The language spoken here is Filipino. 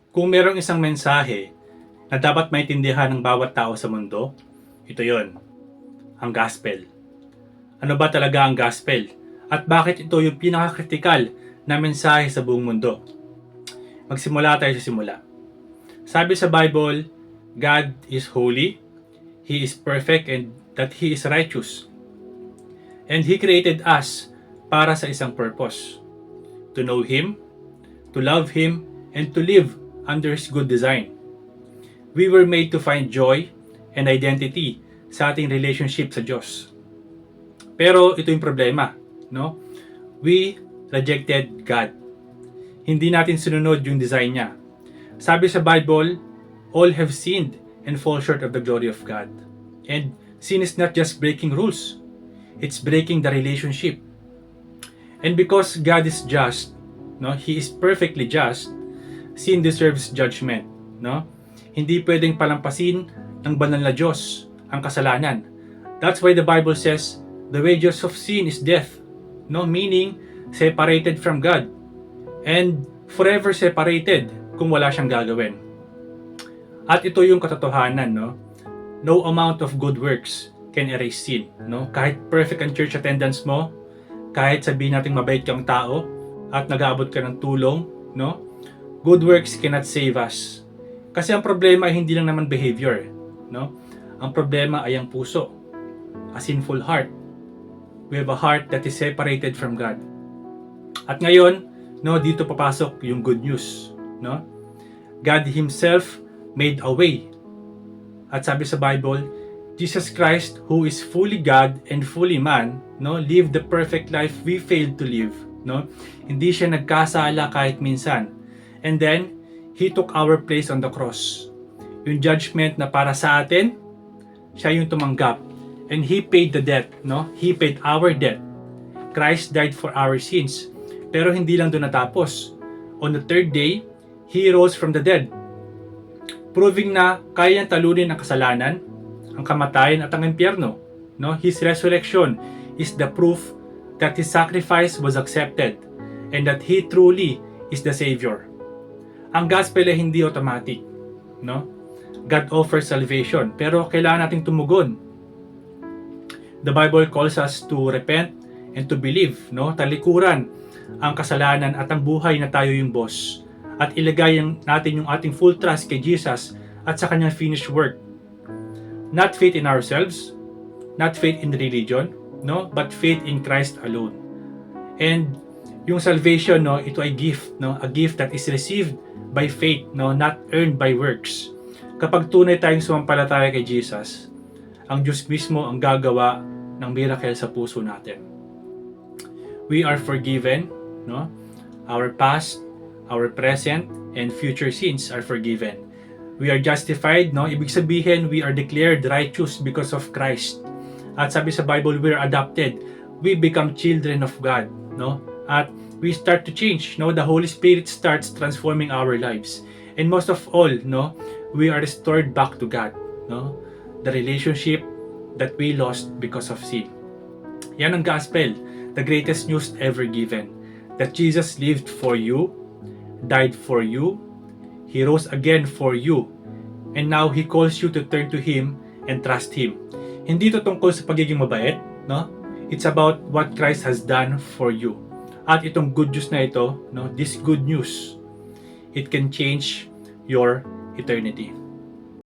Kung merong isang mensahe na dapat maintindihan ng bawat tao sa mundo, ito yon, ang gospel. Ano ba talaga ang gospel? At bakit ito yung pinaka-critical na mensahe sa buong mundo? Magsimula tayo sa simula. Sabi sa Bible, God is holy, He is perfect, and that He is righteous. And He created us para sa isang purpose. To know Him, to love Him, and to live under His good design. We were made to find joy and identity sa ating relationship sa Diyos. Pero ito yung problema, no? We rejected God. Hindi natin sinunod yung design niya. Sabi sa Bible, all have sinned and fall short of the glory of God. And sin is not just breaking rules. It's breaking the relationship. And because God is just, no, He is perfectly just, sin deserves judgment, no? Hindi pwedeng palampasin ng banal na Diyos ang kasalanan. That's why the Bible says, the wages of sin is death, no? Meaning, separated from God. And forever separated kung wala siyang gagawin. At ito yung katotohanan, no? No amount of good works can erase sin, no? Kahit perfect ang church attendance mo, kahit sabihin natin mabait kang tao at nag-aabot ka ng tulong, no? Good works cannot save us. Kasi ang problema ay hindi lang naman behavior, no? Ang problema ay ang puso, a sinful heart. We have a heart that is separated from God. At ngayon, no, dito papasok yung good news, no? God Himself made a way. At sabi sa Bible, Jesus Christ, who is fully God and fully man, no, lived the perfect life we failed to live, no? Hindi siya nagkasala kahit minsan. And then, He took our place on the cross. Yung judgment na para sa atin, siya yung tumanggap. And He paid the debt, no? He paid our debt. Christ died for our sins. Pero hindi lang doon natapos. On the third day, He rose from the dead. Proving na kaya niyang talunin ang kasalanan, ang kamatayan at ang impyerno. No? His resurrection is the proof that His sacrifice was accepted and that He truly is the Savior. Ang gospel ay hindi automatic. No? God offers salvation, pero kailangan nating tumugon. The Bible calls us to repent and to believe. No? Talikuran ang kasalanan at ang buhay na tayo yung boss. At ilagay natin yung ating full trust kay Jesus at sa kanyang finished work. Not faith in ourselves, not faith in religion, no, but faith in Christ alone. And yung salvation, no, ito ay gift, no, a gift that is received by faith, no, not earned by works. Kapag tunay tayong sumampalataya kay Jesus, ang Diyos mismo ang gagawa ng miracle sa puso natin. We are forgiven, no? Our past, our present, and future sins are forgiven. We are justified, no? Ibig sabihin, we are declared righteous because of Christ. At sabi sa Bible, we are adopted. We become children of God, no? At we start to change, no? The Holy Spirit starts transforming our lives. And most of all, no? We are restored back to God, no? The relationship that we lost because of sin. Yan ang gospel, the greatest news ever given. That Jesus lived for you, died for you, He rose again for you, and now He calls you to turn to Him and trust Him. Hindi ito tungkol sa pagiging mabait, no? It's about what Christ has done for you. At itong good news na ito, no? This good news, it can change your eternity.